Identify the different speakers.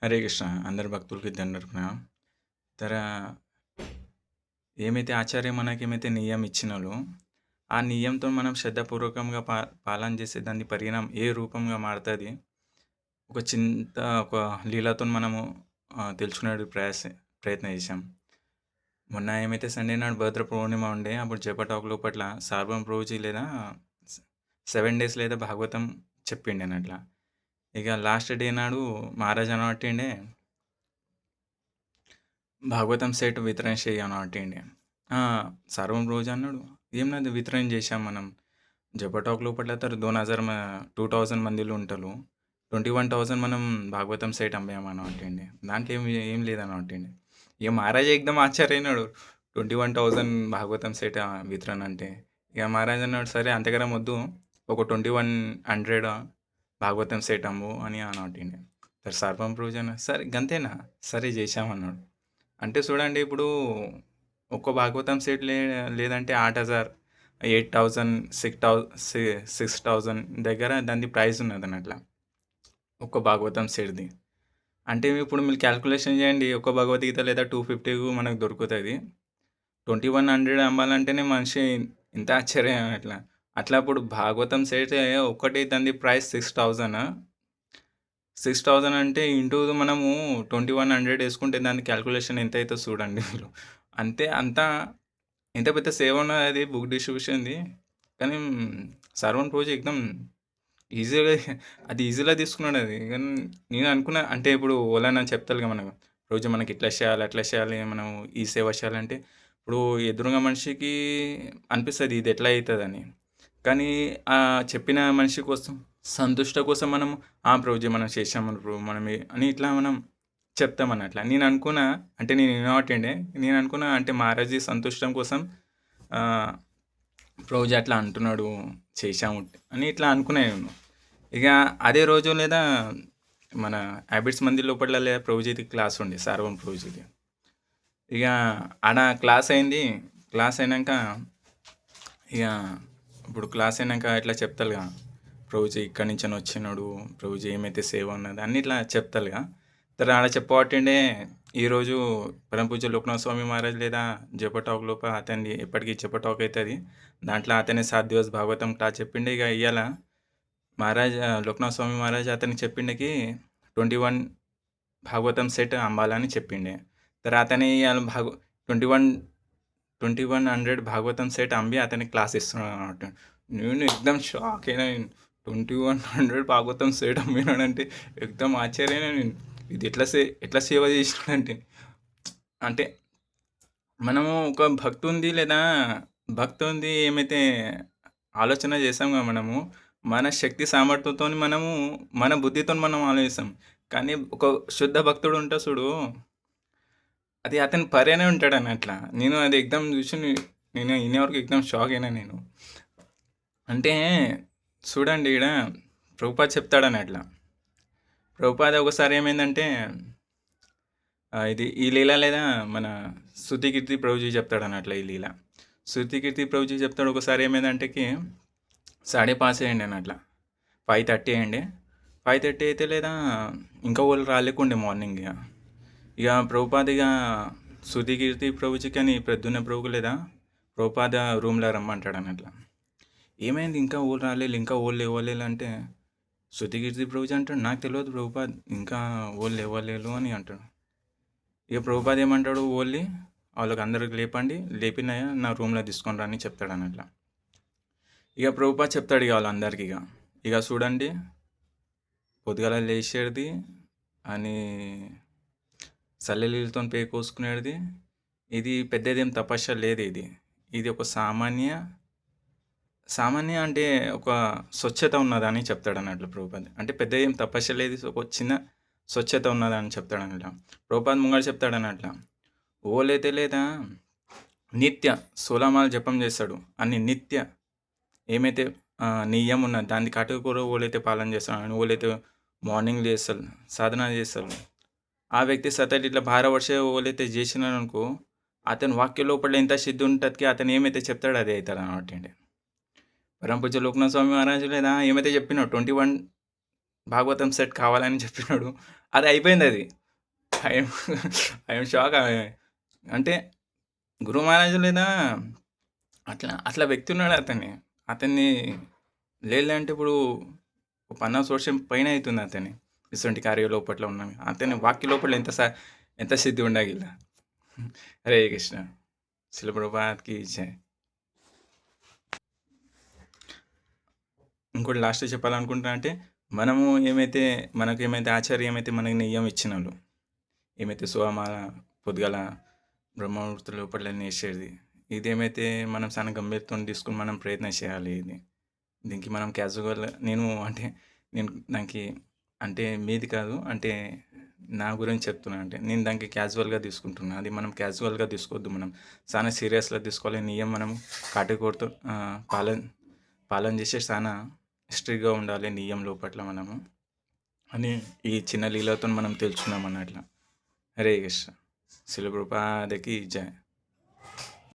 Speaker 1: హరే కృష్ణ. అందరి భక్తులకి దండర్పణ. తర ఏమైతే ఆచార్య మనకేమైతే నియమం ఇచ్చినారో, ఆ నియమంతో మనం శ్రద్ధపూర్వకంగా పాలన చేస్తే దాని పరిణామం ఏ రూపంగా మారుతది. ఒక చింత ఒక లీలతోని మనము తెలుసుకునే ప్రయత్నం చేశాం. మొన్న ఏమైతే సండే నాడు భద్ర పౌర్ణిమ ఉండే అప్పుడు జప టాక్ లోపట్ల సార్వభౌమ ప్రభుజీ లేదా 7 డేస్ లేదా భాగవతం చెప్పిండేనట్ల. ఇక లాస్ట్ డే నాడు మహారాజ్ అనబట్టిండే భాగవతం సెట్ వితరణ చెయ్యను అటండి. సర్వం రోజు అన్నాడు. ఏం నాది వితరణ చేశాం మనం. జపటాక్ లోపల तर 2000 మందిలో ఉంటారు. 21,000 మనం భాగవతం సెట్ అమ్మామని అటండి. దాంట్లో ఏం లేదని అటండి. ఇక మహారాజ్ ఎక్దమ్ ఆశ్చర్య అయినాడు. 21,000 భాగవతం సెట్ వితరణ అంటే. ఇక మహారాజ్ అన్నాడు, సరే అంతకన్నా వద్దు, ఒక 2100 భాగవతం సెట్ అమ్ము అని అనటండి. तर సర్వం రోజు అన్న సరే గంతేనా, సరే చేశామన్నాడు. అంటే చూడండి ఇప్పుడు ఒక్క భాగవతం సెట్ లేదంటే 8,000, 8,000, 6,000 దగ్గర దాని ప్రైస్ ఉన్నదని అట్లా ఒక్క భాగవతం సెట్ది. అంటే ఇప్పుడు మీరు క్యాల్కులేషన్ చేయండి, ఒక్క భగవద్గీత లేదా 250 మనకు దొరుకుతుంది. 2100 అమ్మాలంటేనే మనిషి ఇంత ఆశ్చర్యం అట్లా. అట్లా ఇప్పుడు భాగవతం సెట్ ఒక్కటి దాని ప్రైస్ 6,000. 6,000 అంటే ఇంటూ మనము 2100 వేసుకుంటే దాని క్యాల్కులేషన్ ఎంత అవుతుందో చూడండి మీరు. అంతే అంతా ఎంత పెద్ద సేవ ఉన్నది అది బుక్ డిస్ట్రిబ్యూషన్ది. కానీ సర్వన్ పూజ ఎక్దమ్ ఈజీగా ఈజీగా తీసుకున్నాడు అది. కానీ నేను అనుకున్నా అంటే ఇప్పుడు ఓలా చెప్తారు కదా మనకు, రోజు మనకి ఇట్లా చేయాలి అట్లా చేయాలి, మనం ఈ సేవ చేయాలంటే ఇప్పుడు ఎదురుగా మనిషికి అనిపిస్తుంది ఇది ఎట్లా అవుతుందని. కానీ చెప్పిన మనిషి కోసం సంతుష్ట కోసం మనం ప్రభుజీ మనం చేసాము ప్రభు మనం అని ఇట్లా మనం చెప్తామని అట్లా నేను అనుకున్నా. అంటే నేను ఇన్వాటెండే నేను అనుకున్నా అంటే మహారాజీ సంతుష్టం కోసం ప్రభుజీ అట్లా అంటున్నాడు చేసాము అని ఇట్లా అనుకున్నాను. ఇక అదే రోజు లేదా మన హ్యాబిట్స్ మంది లోపల లేదా ప్రభుజీది క్లాస్ ఉండే సార్వం ప్రభుజీది. ఇక ఆడ క్లాస్ అయింది. క్లాస్ అయినాక ఇక ఇప్పుడు క్లాస్ అయినాక ఇట్లా చెప్తారుగా, ప్రభుజీ ఇక్కడి నుంచి వచ్చినాడు, ప్రభుజీ ఏమైతే సేవ ఉన్నది అన్ని ఇట్లా చెప్తారుగా. तर ఆడ చెప్పబట్టిండే ఈరోజు పరమ పూజ్య లోకనాథ స్వామి మహారాజ్ లేదా జపటాక్ లోపల అతన్ని ఎప్పటికీ జపటాక్ అవుతుంది. దాంట్లో అతనే 7 దివస్ భాగవతం క్లాస్ చెప్పిండే. ఇక ఇవాళ మహారాజ్ లోకనాథ స్వామి మహారాజ్ అతనికి చెప్పిండకి 21 భాగవతం సెట్ అమ్మాలని చెప్పిండే. తర్వాత అతని ఇవాళ 2100 భాగవతం సెట్ అమ్మి అతనికి క్లాస్ ఇస్తున్నాడు అన్నమాట. నేను ఎక్దమ్ షాక్ అయినా. 2100 భాగవతం సెట్ అమ్మినాడంటే ఎక్దమ్ ఆశ్చర్యమైన నేను. ఇది ఎట్లా సేవ చేసినాడంటే, అంటే మనము ఒక భక్తి ఉంది ఏమైతే ఆలోచన చేసాం కదా మనము, మన శక్తి సామర్థ్యంతో మనము మన బుద్ధితో మనం ఆలోచిస్తాం. కానీ ఒక శుద్ధ భక్తుడు ఉంటా చూడు, అది అతని పరేనే ఉంటాడని అట్లా. నేను అది ఎగ్జామ్ చూసి నేను ఇన్నేవరకు ఎగ్జామ్ షాక్ అయినా నేను. అంటే చూడండి ఈడ ప్రభుపాద్ చెప్తాడని అట్లా. ప్రభుపాద ఒకసారి ఏమైందంటే ఇది ఈ లీల లేదా మన శృతికీర్తి ప్రభుజీ చెప్తాడు అన్నట్ల. ఈ లీల శృతికీర్తి ప్రభుజీ చెప్తాడు. ఒకసారి ఏమైందంటేకి 5:30 అయ్యండి అని అట్లా, 5:30 అయ్యండి. 5:30 అయితే లేదా ఇంకా వాళ్ళు రాలేకుండే మార్నింగ్. ఇక ప్రభుపాద ఇక శృతికీర్తి ప్రభుజీకి అని ప్రద్దున్న ప్రభుకు లేదా ప్రభుపాద రూమ్లో రమ్మంటాడు అన్నట్ల. ఏమైంది ఇంకా ఓళ్ళు రాలేదు, ఇంకా ఓళ్ళు ఇవ్వలేదు అంటే శృతికీర్తి ప్రభుజీ అంటాడు, నాకు తెలియదు ప్రభుపాద్ ఇంకా ఓళ్ళు ఇవ్వలేరు అని అంటాడు. ఇక ప్రభుపాద్ ఏమంటాడు, ఓళ్ళి వాళ్ళకి అందరికి లేపండి, లేపినాయా నా రూమ్లో తీసుకొని రా అని చెప్తాడు అన్నట్ల. ఇక ప్రభుపాద్ చెప్తాడు ఇక వాళ్ళందరికీ ఇక చూడండి పొద్దుగాల లేచేది అని సల్లెలీలతో పే కోసుకునేది, ఇది పెద్దదేం తపస్య లేదు. ఇది ఒక సామాన్య అంటే ఒక స్వచ్ఛత ఉన్నదని చెప్తాడు అన్నట్లు ప్రభుపాద్. అంటే పెద్ద ఏం తపస్య లేదు, ఒక చిన్న స్వచ్ఛత ఉన్నదని చెప్తాడు అన్నట్ల. ప్రభుపాద్ ముంగడు చెప్తాడు అన్నట్ల. ఓలైతే లేదా నిత్య 16 మాల జపం చేస్తాడు అని నిత్య ఏమైతే నియమం ఉన్నది దాన్ని కట్టుకూర ఓలైతే పాలన చేస్తాడు, ఓలైతే మార్నింగ్ చేస్తారు సాధన చేస్తారు, ఆ వ్యక్తి సతట్ ఇట్లా 12 వర్ష ఓలైతే చేసినాడు అనుకో, అతని వాక్య లోపల ఎంత సిద్ధి ఉంటుంది, అతను ఏమైతే చెప్తాడో అదే అవుతాడు అన్నమాట. పరమ పూజ్య లోకనాథ స్వామి మహారాజు లేదా ఏమైతే చెప్పినాడు 21 భాగవతం సెట్ కావాలని చెప్పినాడు. అది అయిపోయిందది. I am I am shock. అంటే గురు మహారాజు లేదా అట్లా వ్యక్తి ఉన్నాడు అతన్ని. అతన్ని లేదులే అంటే ఇప్పుడు ఒక 50 వర్షం పైన అయితుంది అతన్ని. ఇసొంటి కార్య లోపట్ల ఉన్నాను. అతని వాక్య లోపల ఎంత సిద్ధి ఉండాగిల్ల. హరే కృష్ణ. శిల ప్రభుపాద్‌కి జై. ఇంకోటి లాస్ట్‌లో చెప్పాలనుకుంటున్నా అంటే, మనము మనకేమైతే ఆచార్య ఏమైతే మనకి నియమం ఇచ్చినాడో, ఏమైతే సోమవార పొద్దుగాల బ్రహ్మముహూర్తం లోపల నేసేది. ఇదేమైతే మనం చాలా గంభీరతోని తీసుకొని మనం ప్రయత్నం చేయాలి ఇది. దీనికి మనం క్యాజువల్‌గా నేను దానికి అంటే మీది కాదు. అంటే నా గురించి చెప్తున్నా. అంటే నేను దానికి క్యాజువల్‌గా తీసుకుంటున్నా. అది మనం క్యాజువల్‌గా తీసుకోవద్దు. మనం చాలా సీరియస్‌గా తీసుకోవాలి. నియమం మనం కాటికోడుతో పాలన చేసి చాలా స్ట్రిక్ట్‌గా ఉండాలి నియమం లోపట్ల మనము అని ఈ చిన్న లీలతోని మనం తెలుసుకున్నాం అన్నట్ల. హరే కృష్ణ. శిల ప్రభుపాదకి జై.